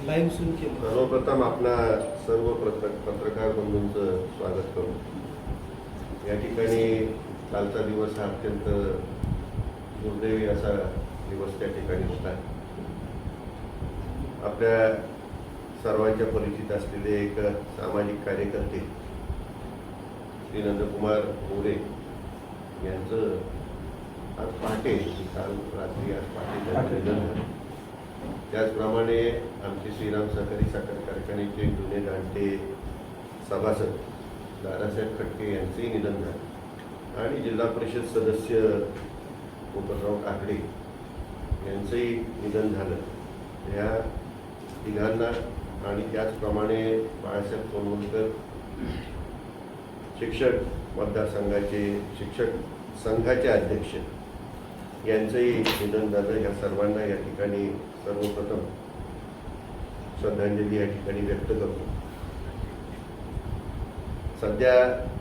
Live सुरू केलं. सर्वप्रथम आपला सर्व पत्रकार बंधूंचं स्वागत करू. या ठिकाणी कालचा दिवस हा अत्यंत दुर्दैवी असा दिवस त्या ठिकाणी होता. आपल्या सर्वांच्या परिचित असलेले एक सामाजिक कार्यकर्ते श्री नंदकुमार मोरे यांचं आज पहाटे, काल रात्री आज पहाटे त्यांचं निधन झालं. त्याचप्रमाणे आमचे श्रीराम सहकारी साखर कारखान्याचे जुने जाणते सभासद दादासाहेब खटके यांचेही निधन झाले आणि जिल्हा परिषद सदस्य गोपालराव काकडे यांचंही निधन झालं. या तिघांना आणि त्याचप्रमाणे बाळासाहेब तोंडवलकर शिक्षक मतदारसंघाचे शिक्षक संघाचे अध्यक्ष यांचंही निधन झालं. या सर्वांना या ठिकाणी सर्वप्रथम श्रद्धांजली या ठिकाणी व्यक्त करतो. सध्या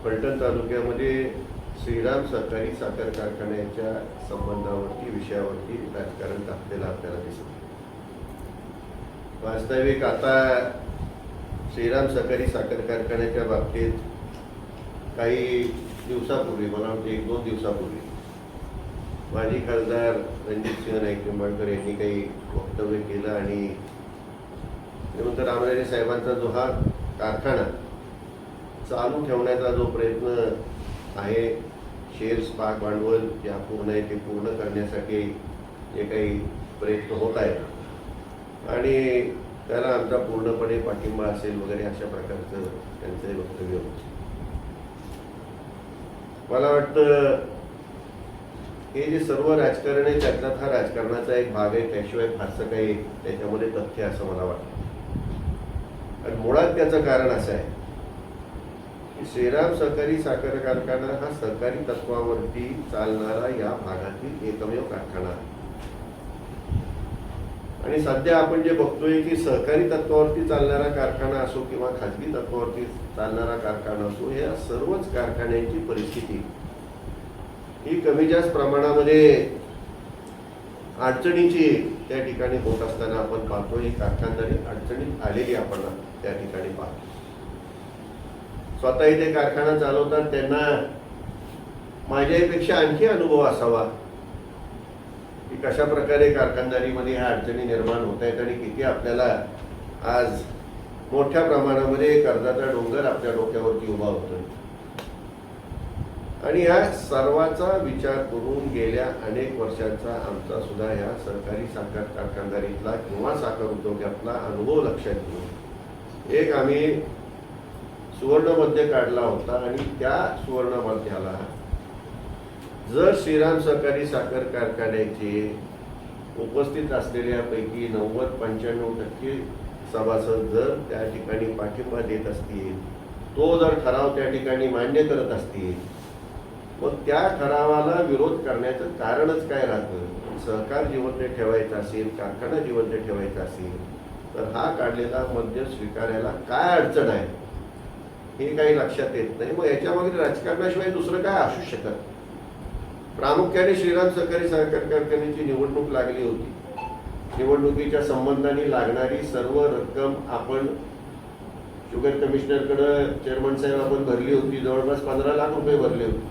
फलटण तालुक्यामध्ये श्रीराम सहकारी साखर कारखान्याच्या संबंधावरती विषयावरती राजकारण तापलेलं आपल्याला दिसत. वास्तविक आता श्रीराम सहकारी साखर कारखान्याच्या बाबतीत काही दिवसापूर्वी, मला वाटतं 1-2 दिवसापूर्वी माजी खासदार रणजितसिंह नाईक निंबाळकर यांनी काही वक्तव्य केलं आणि त्यानंतर रामराजे साहेबांचा जो हा कारखाना चालू ठेवण्याचा जो प्रयत्न आहे, शेअर्स पाक भांडवल जे अपूर्ण आहे ते पूर्ण करण्यासाठी जे काही प्रयत्न होत आहेत आणि त्याला आमचा पूर्णपणे पाठिंबा असेल वगैरे अशा प्रकारचं त्यांचं वक्तव्य होतं. मला वाटतं हे जे सर्व राजकारण आहे त्यातला हा राजकारणाचा एक भाग आहे, त्याशिवाय फारसं काही त्याच्यामध्ये तथ्य असं मला वाटतं. आणि मुळात त्याचं कारण असं आहे की श्रीराम सहकारी साखर कारखाना हा सहकारी तत्वावरती चालणारा या भागातील एकमेव कारखाना आहे. आणि सध्या आपण जे बघतोय की सहकारी तत्वावरती चालणारा कारखाना असो किंवा खाजगी तत्वावरती चालणारा कारखाना असो, या सर्वच कारखान्यांची परिस्थिती ही कमी जास्त प्रमाणामध्ये अडचणीची त्या ठिकाणी होत असताना आपण पाहतो. ही कारखानदारी अडचणीत आलेली आपण त्या ठिकाणी पाहतो. स्वतः इथे कारखाना चालवतात त्यांना माझ्यापेक्षा आणखी अनुभव असावा की कशा प्रकारे कारखानदारीमध्ये ह्या अडचणी निर्माण होत आहेत आणि किती आपल्याला आज मोठ्या प्रमाणामध्ये कर्जाचा डोंगर आपल्या डोक्यावरती उभा होतोय. आणि या सर्वाचा विचार करून गेल्या अनेक वर्षांचा आमचा सुद्धा या सहकारी साखर कारखानदारीतला किंवा साखर उद्योगातला अनुभव लक्षात घेऊन एक आम्ही सुवर्णमध्य काढला होता. आणि त्या सुवर्णमध्याला जर श्रीराम सहकारी साखर कारखान्याचे उपस्थित असलेल्यापैकी 90-95% सभासद जर त्या ठिकाणी पाठिंबा देत असतील, तो जर ठराव त्या ठिकाणी मान्य करत असतील, मग त्या ठरावाला विरोध करण्याचं कारणच काय राहतं? सहकार जिवंत ठेवायचा असेल, कारखाना जिवंत ठेवायचा असेल तर हा काढलेला मद्य स्वीकारायला काय अडचण आहे हे काही लक्षात येत नाही. मग याच्यामागे राजकारणाशिवाय दुसरं काय असू शकत? प्रामुख्याने श्रीराम सहकारी साखर कारखान्याची निवडणूक लागली होती. निवडणुकीच्या संबंधाने लागणारी सर्व रक्कम आपण शुगर कमिशनरकडे चेअरमन साहेब आपण भरली होती. जवळपास 15 लाख रुपये भरले होते.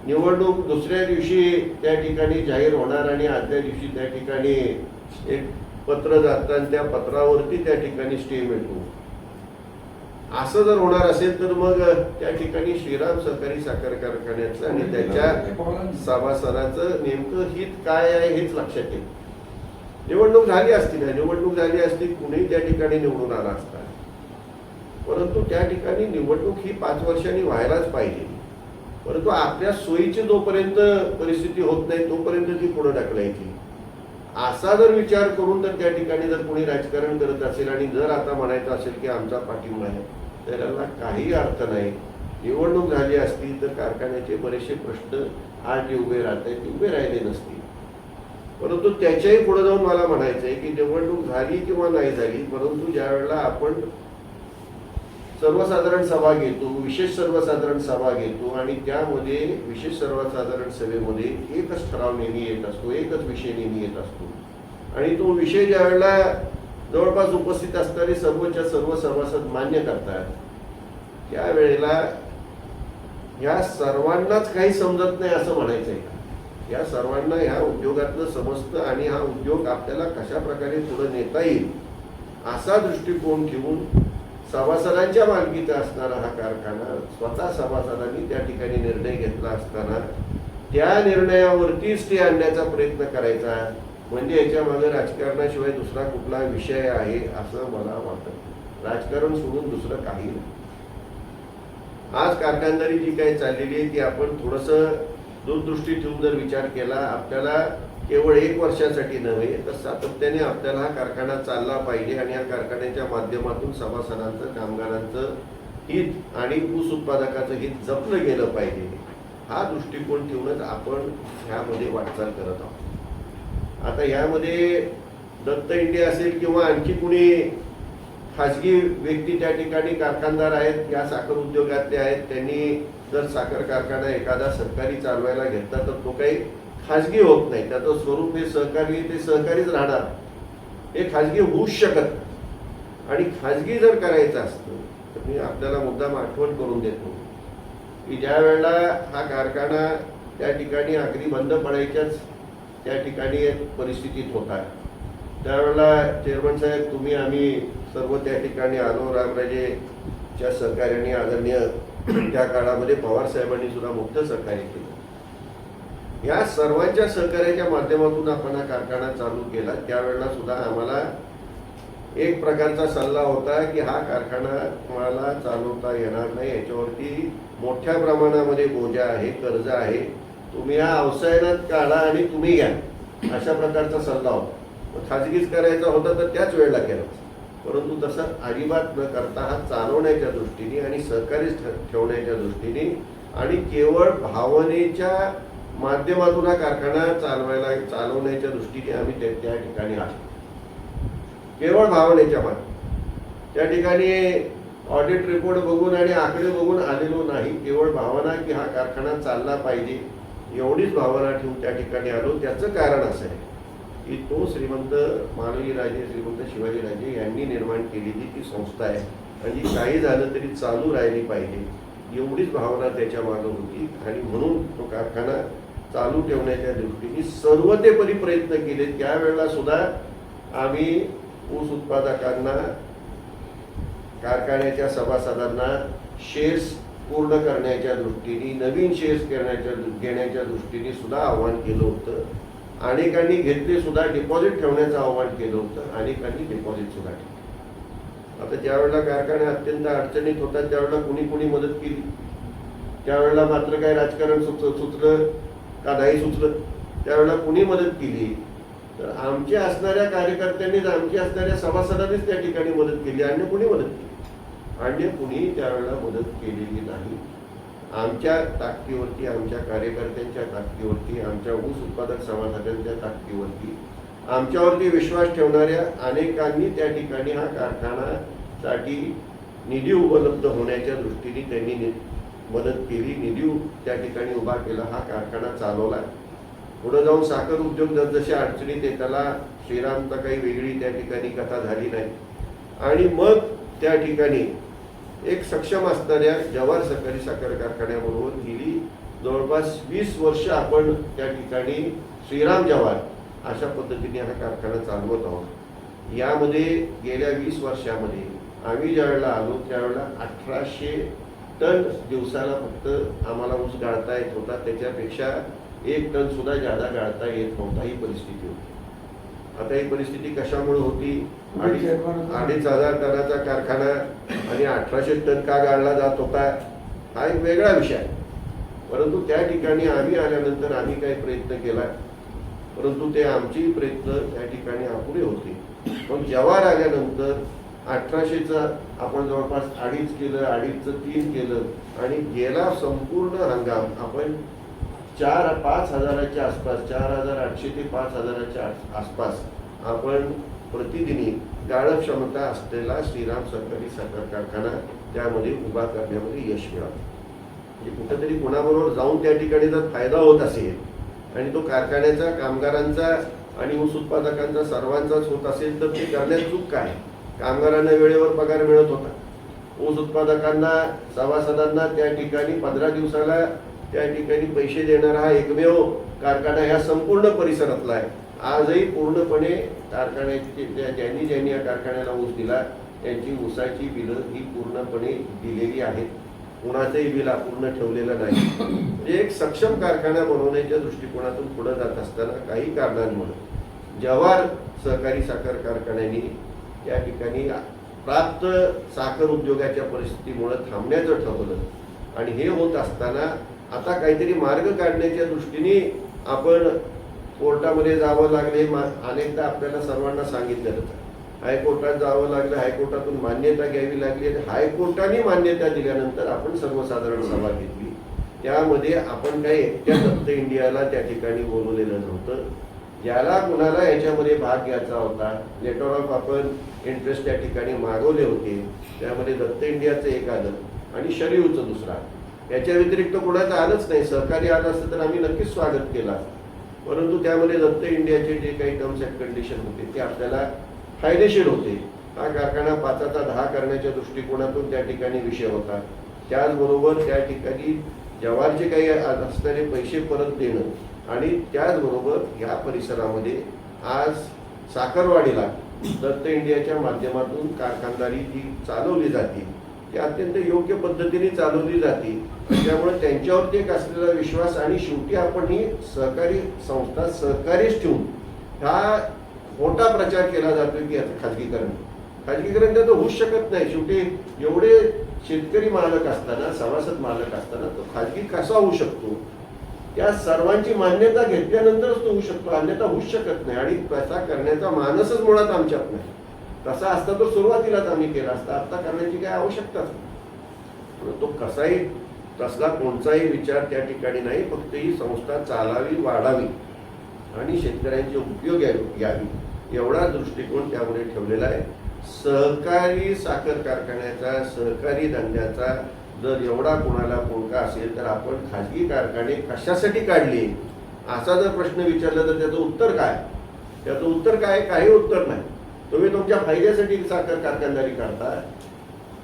निवडणूक दुसऱ्या दिवशी त्या ठिकाणी जाहीर होणार आणि आदल्या दिवशी त्या ठिकाणी एक पत्र जातं आणि त्या पत्रावरती त्या ठिकाणी स्टे मिळतो. असं जर होणार असेल तर मग त्या ठिकाणी श्रीराम सहकारी साखर कारखान्याचं आणि त्याच्या सभासदांचं नेमकं हित काय आहे हेच लक्षात येईल. निवडणूक झाली असती ना, निवडणूक झाली असती कुणीही त्या ठिकाणी निवडून आला असता. परंतु त्या ठिकाणी निवडणूक ही 5 वर्षांनी व्हायलाच पाहिजे. परंतु आपल्या सोयीची जोपर्यंत परिस्थिती होत नाही तोपर्यंत ती पुढे ढकलायची असा जर विचार करून जर त्या ठिकाणी जर कोणी राजकारण करत असेल आणि जर आता म्हणायचं असेल की आमचा पाठिंबा आहे तर याला काही अर्थ नाही. निवडणूक झाली असती तर कारखान्याचे बरेचसे प्रश्न आज जे उभे राहत आहेत ते उभे राहिले नसतील. परंतु त्याच्याही पुढे जाऊन मला म्हणायचं आहे की निवडणूक झाली किंवा नाही झाली, परंतु ज्या वेळेला आपण सर्वसाधारण सभा घेतो, विशेष सर्वसाधारण सभा घेतो आणि त्यामध्ये विशेष सर्वसाधारण सभेमध्ये एकच ठराव नेहमी येत असतो, एकच विषय नेहमी येत असतो आणि तो विषय ज्या वेळेला जवळपास उपस्थित असणारे सर्वच्या सर्व सभासद मान्य करतात, त्यावेळेला या सर्वांनाच काही समजत नाही असं म्हणायचं आहे. या सर्वांना ह्या उद्योगातलं समजतं आणि हा उद्योग आपल्याला कशा प्रकारे पुढे नेता येईल असा दृष्टिकोन ठेवून सभासदांच्या मालकीचा असणारा हा कारखाना स्वतः सभासदांनी त्या ठिकाणी निर्णय घेतला असताना त्या निर्णयावरतीच ते आणण्याचा प्रयत्न करायचा, म्हणजे याच्या मागे राजकारणाशिवाय दुसरा कुठला विषय आहे असं मला वाटतं. राजकारण सोडून दुसरं काही नाही. आज कारखानदारी जी काही चाललेली आहे ती आपण थोडंसं दूरदृष्टी ठेवून जर विचार केला, आपल्याला केवळ 1 वर्षासाठी नव्हे तर सातत्याने आपल्याला हा कारखाना चालला पाहिजे आणि या कारखान्याच्या माध्यमातून सभासदांचं, कामगारांचं हित आणि ऊस उत्पादकाचं हित जपलं गेलं पाहिजे, हा दृष्टिकोन ठेवूनच आपण ह्यामध्ये वाटचाल करत आहोत. आता ह्यामध्ये दत्त इंडिया असेल किंवा आणखी कुणी खाजगी व्यक्ती त्या ठिकाणी कारखानदार आहेत, या साखर उद्योगातले आहेत, त्यांनी जर साखर कारखाना एखादा सरकारी चालवायला घेतला तर तो काही खाजगी होत नाही. त्याचं स्वरूप हे सहकारी, ते सहकारीच राहणार, हे खाजगी होऊच शकत. आणि खाजगी जर करायचं असतं तर मी आपल्याला मुद्दाम आठवण करून देतो की ज्या वेळेला हा कारखाना त्या ठिकाणी अगदी बंद पडायच्याच त्या ठिकाणी परिस्थितीत होता, त्यावेळेला चेअरमन साहेब, तुम्ही, आम्ही सर्व त्या ठिकाणी आलो. रामराजेच्या सहकार्याने आदरणीय त्या काळामध्ये पवार साहेबांनी सुद्धा मोठं सहकार्य केलं. या सर्वांच्या सहकार्याच्या माध्यमातून आपण हा कारखाना चालू केला. त्यावेळेला सुद्धा आम्हाला एक प्रकारचा सल्ला होता की हा कारखाना तुम्हाला चालवता येणार नाही, याच्यावरती मोठ्या प्रमाणामध्ये बोजा आहे, कर्ज आहे, तुम्ही या अवसायनात काढा आणि तुम्ही घ्या, अशा प्रकारचा सल्ला होता. खाजगीच करायचा होता तर त्याच वेळेला केला, परंतु तसं अजिबात न करता हा चालवण्याच्या दृष्टीने आणि सहकारीच ठेवण्याच्या दृष्टीने आणि केवळ भावनेच्या माध्यमातून हा कारखाना चालवण्याच्या दृष्टीने आम्ही त्या ठिकाणी आलो. केवळ भावनेच्या माध्यमातून त्या ठिकाणी ऑडिट रिपोर्ट बघून आणि आकडे बघून आलेलो नाही, केवळ भावना की हा कारखाना चालला पाहिजे एवढीच भावना ठेवून त्या ठिकाणी आलो. त्याचं कारण असं आहे की तो श्रीमंत महाबळीराजे, श्रीमंत शिवाजीराजे यांनी निर्माण केलेली ती संस्था आहे आणि काही झालं तरी चालू राहिली पाहिजे एवढीच भावना त्याच्या मागे होती. आणि म्हणून तो कारखाना चालू ठेवण्याच्या दृष्टीने सर्वतोपरी प्रयत्न केले. त्यावेळेला सुद्धा आम्ही ऊस उत्पादकांना, कारखान्याच्या सभासदांना शेअर्स पूर्ण करण्याच्या दृष्टीने, नवीन शेअर्स घेण्याच्या दृष्टीने सुद्धा आव्हान केलं होतं. अनेकांनी घेतले सुद्धा, डिपॉझिट ठेवण्याचं आव्हान केलं होतं, अनेकांनी डिपॉझिट सुद्धा ठेवलं. आता ज्यावेळेला कारखाना अत्यंत अडचणीत होता त्यावेळेला कुणी मदत केली, त्यावेळेला मात्र काय राजकारण सुचलं का नाही सुचलं, त्यावेळेला कुणी मदत केली तर आमच्या असणाऱ्या कार्यकर्त्यांनीच, आमच्या असणाऱ्या सभासदांनीच त्या ठिकाणी मदत केली. अन्य कुणी मदत केली? अन्य कुणी त्यावेळेला मदत केलेली नाही. आमच्या ताकदीवरती, आमच्या कार्यकर्त्यांच्या ताकदीवरती, आमच्या ऊस उत्पादक सभासदांच्या ताकदीवरती, आमच्यावरती विश्वास ठेवणाऱ्या अनेकांनी त्या ठिकाणी हा कारखानासाठी निधी उपलब्ध होण्याच्या दृष्टीने त्यांनी मदत केली, निधी त्या ठिकाणी उभा केला, हा कारखाना चालवला. पुढे जाऊन साखर उद्योग जसजसे अडचणीत आहे त्याला श्रीरामचा काही वेगळी त्या ठिकाणी कथा झाली नाही. आणि मग त्या ठिकाणी एक सक्षम असणाऱ्या जवाहर सहकारी साखर कारखान्याबरोबर गेली जवळपास 20 वर्ष आपण त्या ठिकाणी श्रीराम जवाहर अशा पद्धतीने हा कारखाना चालवत आहोत. यामध्ये गेल्या 20 वर्षामध्ये आम्ही ज्यावेळेला आलो त्यावेळेला 1800 टन दिवसाला फक्त आम्हाला ऊस गाळता येत होता, त्याच्यापेक्षा 1 टन सुद्धा जादा गाळता येत नव्हता, ही परिस्थिती होती. आता ही परिस्थिती कशामुळे होती? 2,500 टनाचा कारखाना आणि 1800 टन का गाळला जात होता हा एक वेगळा विषय आहे. परंतु त्या ठिकाणी आम्ही आल्यानंतर आम्ही काही प्रयत्न केला, परंतु ते आमचे प्रयत्न त्या ठिकाणी अपुरे होते. पण जवाहर आल्यानंतर 1800चा आपण जवळपास 2.5 केलं, 2.5चं 3 केलं आणि गेला संपूर्ण हंगाम आपण 5,000च्या आसपास, 4,800 ते 5,000च्या आसपास आपण प्रतिदिनी गाळप क्षमता असलेला श्रीराम सहकारी साखर कारखाना त्यामध्ये उभा करण्यामध्ये यश मिळालं. म्हणजे कुठेतरी कोणाबरोबर जाऊन त्या ठिकाणी जर फायदा होत असेल आणि तो कारखान्याचा, कामगारांचा आणि ऊस उत्पादकांचा सर्वांचाच होत असेल तर ते करण्यात चूक काय? कामगारांना वेळेवर पगार मिळत होता, ऊस उत्पादकांना सभासदांना त्या ठिकाणी 15 दिवसाला त्या ठिकाणी पैसे देणारा हा एकमेव कारखाना या संपूर्ण परिसरातला आहे. आजही पूर्णपणे कारखान्याचे ज्यांनी ज्यांनी या कारखान्याला ऊस दिला त्यांची ऊसाची बिलं ही पूर्णपणे दिलेली आहेत. कुणाचंही बिल अपूर्ण ठेवलेलं नाही. म्हणजे एक सक्षम कारखाना बनवण्याच्या दृष्टिकोनातून पुढे जात असताना काही कारणांमुळे जव्हार सहकारी साखर कारखान्याने त्या ठिकाणी प्राप्त साखर उद्योगाच्या परिस्थितीमुळे थांबण्याचं ठरवलं आणि हे होत असताना आता काहीतरी मार्ग काढण्याच्या दृष्टीने आपण कोर्टामध्ये जावं लागले. अनेकदा आपल्याला सर्वांना सांगितलेलं हायकोर्टात जावं लागलं, हायकोर्टातून मान्यता घ्यावी लागली आणि हायकोर्टाने मान्यता दिल्यानंतर आपण सर्वसाधारण सभा घेतली. त्यामध्ये आपण काही एकट्या दत्त इंडियाला त्या ठिकाणी बोलवलेलं नव्हतं. ज्याला कुणाला याच्यामध्ये भाग घ्यायचा होता, लेटर ऑफ आपण इंटरेस्ट त्या ठिकाणी मागवले होते, त्यामध्ये दत्त इंडियाचं एक आलं आणि शरीवचं दुसरा. याच्या व्यतिरिक्त कुणाचं आलंच नाही. सहकारी आलं असतं तर आम्ही नक्कीच स्वागत केलं असतं, परंतु त्यामध्ये दत्त इंडियाचे जे काही टर्म्स अँड कंडिशन होते ते आपल्याला फायदेशीर होते. हा कारखाना 5चा 10 करण्याच्या दृष्टिकोनातून त्या ठिकाणी विषय होता. त्याचबरोबर त्या ठिकाणी जव्हारचे काही असणारे पैसे परत देणं आणि त्याचबरोबर ह्या परिसरामध्ये आज साखरवाडीला दत्त इंडियाच्या माध्यमातून कारखानदारी जी चालवली जाते ती अत्यंत योग्य पद्धतीने चालवली जाते. त्यामुळे त्यांच्यावरती एक असलेला विश्वास आणि शेवटी आपण ही सहकारी संस्था सहकारीच ठेवून हा मोठा प्रचार केला जातो की आता खाजगीकरण तर होऊच शकत नाही. शेवटी एवढे शेतकरी मालक असताना, सभासद मालक असताना तो खाजगी कसा होऊ शकतो? त्या सर्वांची मान्यता घेतल्यानंतरच तो होऊ शकतो, अन्यथा होऊच शकत नाही. आणि तसा करण्याचा मानसच मुळात आमच्यात नाही. तसा असता तर सुरुवातीलाच आम्ही केला असता, आता करण्याची काय आवश्यकताच नाही. तो कसाही तसला कोणताही विचार त्या ठिकाणी नाही. फक्त ही संस्था चालावी, वाढावी आणि शेतकऱ्यांचे उपयोग यावी एवढा दृष्टिकोन त्यामुळे ठेवलेला आहे. सहकारी साखर कारखान्याचा, सहकारी धंद्याचा जर एवढा कोणाला पोळका असेल तर आपण खाजगी कारखाने कशासाठी काढले असा जर प्रश्न विचारला तर त्याचं उत्तर काय? त्याचं उत्तर काय? काही उत्तर नाही. तुम्ही तुमच्या फायद्यासाठी साखर कारखानदारी करता.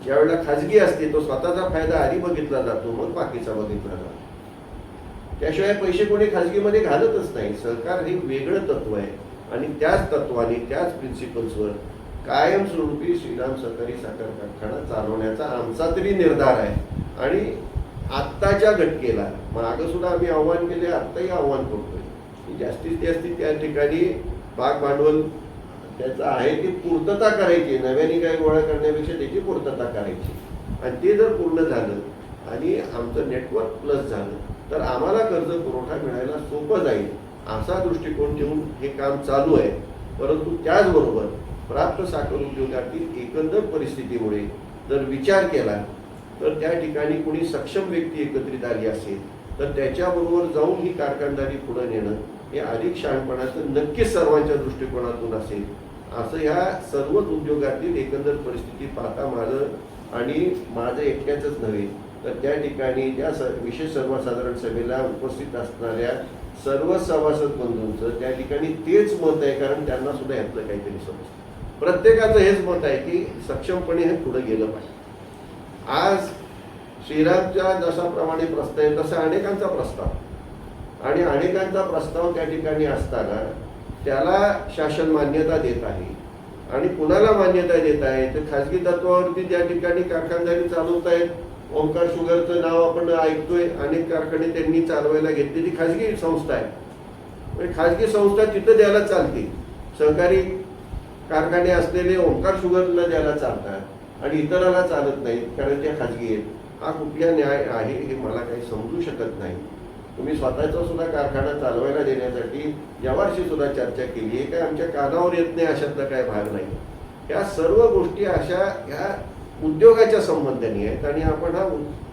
ज्यावेळेला खाजगी असते तो स्वतःचा फायदा आधी बघितला जातो, मग बाकीचा बघितला जातो. त्याशिवाय पैसे कोणी खाजगीमध्ये घालतच नाही. सहकार हे वेगळं तत्व आहे आणि त्याच तत्वाने, त्याच प्रिन्सिपल्सवर कायमस्वरूपी श्रीराम सहकारी साखर कारखाना चालवण्याचा आमचा तरी निर्धार आहे. आणि आत्ताच्या घटकेला मागं सुद्धा आम्ही आव्हान केले, आत्ताही आव्हान करतोय की जास्तीत जास्त त्या ठिकाणी भाग भांडवल त्याचं आहे ती पूर्तता करायची, नव्याने काही गोळा करण्यापेक्षा त्याची पूर्तता करायची. आणि ते जर पूर्ण झालं आणि आमचं नेटवर्क प्लस झालं तर आम्हाला कर्ज पुरवठा मिळायला सोपं जाईल असा दृष्टिकोन ठेवून हे काम चालू आहे. परंतु त्याचबरोबर प्राप्त साखर उद्योगातील एकंदर परिस्थितीमुळे जर विचार केला तर त्या ठिकाणी कोणी सक्षम व्यक्ती एकत्रित आली असेल तर त्याच्याबरोबर जाऊन ही कारखानदारी पुढे नेणं हे अधिक शहाणपणाचं नक्कीच सर्वांच्या दृष्टिकोनातून असेल असं ह्या सर्वच उद्योगातील एकंदर परिस्थिती पाहता माझं एकट्याचंच नव्हे तर त्या ठिकाणी त्या विशेष सर्वसाधारण सभेला उपस्थित असणाऱ्या सर्व सभासद बंधूंचं त्या ठिकाणी तेच मत आहे. कारण त्यांना सुद्धा यातलं काहीतरी समजतं. प्रत्येकाचं हेच मत आहे की सक्षमपणे हे पुढे गेलं पाहिजे. आज श्रीरामच्या जशाप्रमाणे प्रस्ताव आहे तसा अनेकांचा प्रस्ताव आणि अनेकांचा प्रस्ताव त्या ठिकाणी असताना त्याला शासन मान्यता देत आहे. आणि कुणाला मान्यता देत आहे तर खाजगी तत्वावरती त्या ठिकाणी कारखानदारी चालवत आहेत. ओंकार शुगरचं नाव आपण ऐकतोय. अनेक कारखाने त्यांनी चालवायला घेतलेली खाजगी संस्था आहे. खाजगी संस्था तिथं द्यायला चालते. सहकारी कारखाने असलेले ओंकार शुगरला द्यायला चालतात आणि इतराला चालत नाही कारण त्या खाजगी आहेत. हा कुठला न्याय आहे हे मला काही समजू शकत नाही. तुम्ही स्वतःचा सुद्धा कारखाना चालवायला देण्यासाठी जव्हारशी सुद्धा चर्चा केली आहे. काय आमच्या कानावर येत नाही अशातला काय भाग नाही. या सर्व गोष्टी अशा ह्या उद्योगाच्या संबंधाने आहेत आणि आपण हा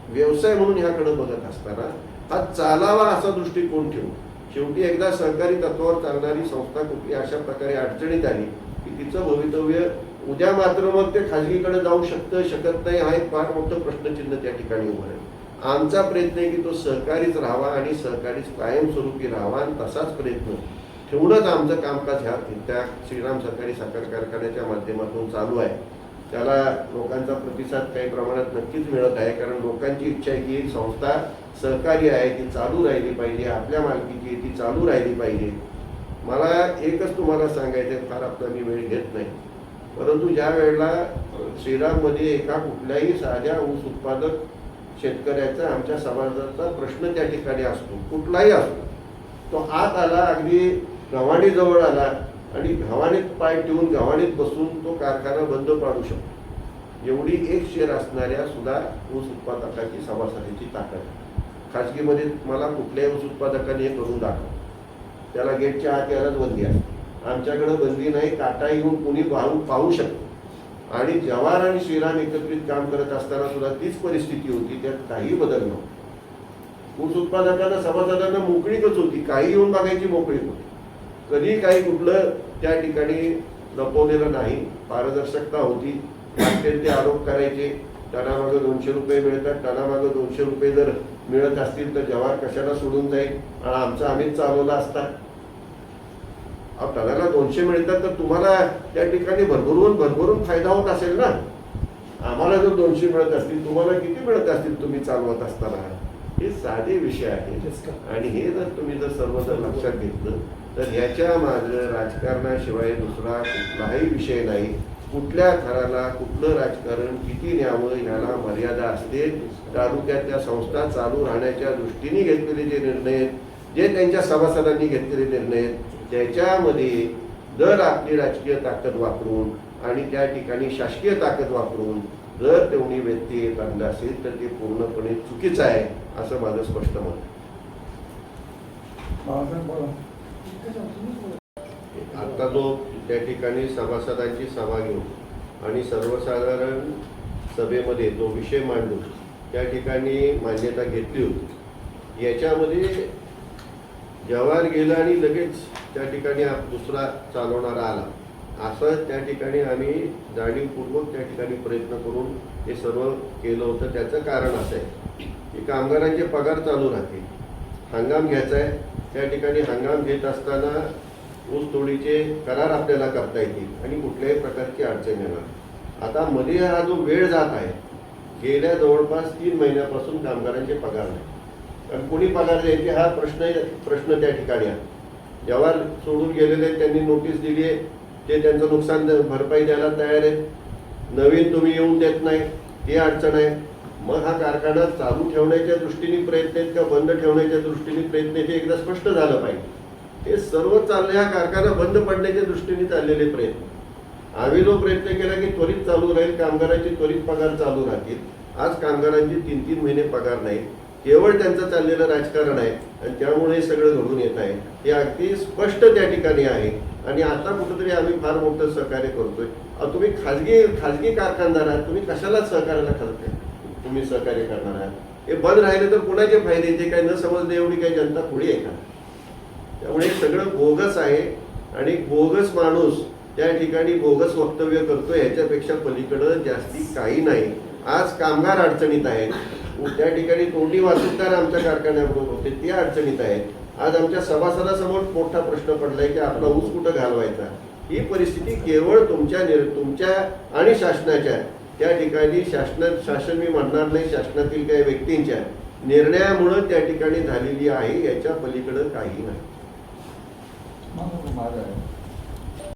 व्यवसाय म्हणून ह्याकडे बघत असताना हा चालावा असा दृष्टिकोन ठेवू. शेवटी एकदा सहकारी तत्वावर चालणारी संस्था कुठली अशा प्रकारे अडचणीत आली की तिचं भवितव्य उद्या मात्र मग ते खाजगीकडे जाऊ शकत नाही हा एक फार मोठं प्रश्नचिन्ह त्या ठिकाणी उभं आहे. आमचा प्रयत्न आहे की तो सहकारीच राहावा आणि सहकारीच कायमस्वरूपी राहावा आणि तसाच प्रयत्न ठेवूनच आमचं कामकाज त्या श्रीराम सहकारी साखर कारखान्याच्या माध्यमातून चालू आहे. त्याला लोकांचा प्रतिसाद काही प्रमाणात नक्कीच मिळत आहे, कारण लोकांची इच्छा आहे की संस्था सहकारी आहे, ती चालू राहिली पाहिजे, आपल्या मालकीची ती चालू राहिली पाहिजे. मला एकच तुम्हाला सांगायचं आहे, फार आपला मी वेळ घेत नाही, परंतु ज्या वेळेला श्रीराममध्ये एका कुठल्याही साध्या ऊस उत्पादक शेतकऱ्याचा आमच्या समाजाचा प्रश्न त्या ठिकाणी असतो, कुठलाही असतो, तो आत आला, अगदी गव्हाणीजवळ आला आणि गव्हाणीत पाय ठेवून गव्हाणीत बसून तो कारखाना बंद पाडू शकतो. एवढी एक शेर असणाऱ्या सुद्धा ऊस उत्पादकाची सभासदाची ताकद. खाजगीमध्ये मला कुठल्याही ऊस उत्पादकाने हे करून दाखव, त्याला गेटच्या आत यायलाच बंदी असते. आमच्याकडे बंदी नाही, काटा येऊन कुणी पाहू शकतो. आणि जवाहर आणि श्रीराम एकत्रित काम करत असताना सुद्धा तीच परिस्थिती होती, त्यात काही बदल नव्हता. ऊस उत्पादकांना सभासदांना मोकळीकच होती, काही येऊन बघायची मोकळीक होती. कधी काही कुठलं त्या ठिकाणी लपवलेलं नाही, पारदर्शकता होती. वाटेल ते आरोप करायचे, टनामागं 200 रुपये मिळतात, टनामागं 200 रुपये जर मिळत असतील तर जवाहर कशाला सोडून जाईल, आमचा आम्हीच चालवला असता. टनाला 200 मिळतात तर तुम्हाला त्या ठिकाणी भरभरून फायदा होत असेल ना. आम्हाला जर 200 मिळत असतील, तुम्हाला किती मिळत असतील तुम्ही चालवत असताना. हे साधे विषय आहेत आणि हे जर तुम्ही सर्व लक्षात घेतलं तर याच्या मागे राजकारणाशिवाय दुसरा कुठलाही विषय नाही. कुठल्या थराला कुठलं राजकारण किती न्यावं ह्याला मर्यादा असते. तालुक्यातल्या संस्था चालू राहण्याच्या दृष्टीने घेतलेले जे निर्णय आहेत, जे त्यांच्या सभासदांनी घेतलेले निर्णय आहेत, त्याच्यामध्ये जर आपली राजकीय ताकद वापरून आणि त्या ठिकाणी शासकीय ताकद वापरून जर तेवढी व्यक्ती येत आणला असेल तर ते पूर्णपणे चुकीचं आहे, असं माझं स्पष्ट मत आहे. आता जो त्या ठिकाणी सभासदांची सभा घेऊन आणि सर्वसाधारण सभेमध्ये जो विषय मांडून त्या ठिकाणी मान्यता घेतली होती, याच्यामध्ये जवाहर गेला आणि लगेच त्या ठिकाणी दुसरा चालवणारा आला, असं त्या ठिकाणी आम्ही जाणीवपूर्वक त्या ठिकाणी प्रयत्न करून हे सर्व केलं होतं. त्याचं कारण असं आहे की कामगारांचे पगार चालू राहतील, हंगाम घ्यायचा आहे, त्या ठिकाणी हंगाम घेत असताना ऊस तोडीचे करार आपल्याला करता येतील आणि कुठल्याही प्रकारची अडचण येणार. आता मध्ये हा जो वेळ जात आहे, गेल्या जवळपास 3 महिन्यापासून कामगारांचे पगार नाही, कारण कोणी पगार द्यायचे हा प्रश्न त्या ठिकाणी आहे. जवाहर सोडून गेलेले त्यांनी नोटीस दिली आहे, ते त्यांचं नुकसान भरपाई द्यायला तयार आहेत. नवीन तुम्ही येऊन देत नाही, ही अडचण आहे. मग हा कारखाना चालू ठेवण्याच्या दृष्टीने प्रयत्न आहेत का बंद ठेवण्याच्या दृष्टीने प्रयत्न आहेत हे एकदा स्पष्ट झालं पाहिजे. हे सर्व चाललं हा कारखाना बंद पडण्याच्या दृष्टीने चाललेले प्रयत्न. आम्ही जो प्रयत्न केला की त्वरित चालू राहील, कामगारांचे त्वरित पगार चालू राहतील. आज कामगारांचे 3-3 महिने पगार नाही, केवळ त्यांचं चाललेलं राजकारण आहे आणि त्यामुळे हे सगळं घडून येत आहे. हे अगदी स्पष्ट त्या ठिकाणी आहे आणि आता कुठंतरी आम्ही फार मोठं सहकार्य करतोय. तुम्ही खाजगी कारखानदार आहात, तुम्ही कशाला सहकार्याला तुम्ही सहकार्य करणार आहात? हे बंद राहिले तर कुणाचे फायदे, ते काही न समजणे एवढी काही जनता पुढे आहे का? त्यामुळे हे सगळं बोगस आहे आणि बोगस माणूस त्या ठिकाणी बोगस वक्तव्य करतोय, ह्याच्यापेक्षा पलीकडं जास्ती काही नाही. आज कामगार अडचणीत आहेत, त्या ठिकाणी तोंडी वाहतूकदार आमच्या कारखान्याबरोबर होते, ते अडचणीत आहेत. आज आमच्या सभासदासमोर मोठा प्रश्न पडलाय की आपला ऊस कुठं घालवायचा. ही परिस्थिती केवळ तुमच्या आणि शासनाच्या त्या ठिकाणी शासन मी म्हणणार नाही, शासनातील काही व्यक्तींच्या निर्णयामुळे त्या ठिकाणी झालेली आहे, याच्या पलीकडे काही नाही.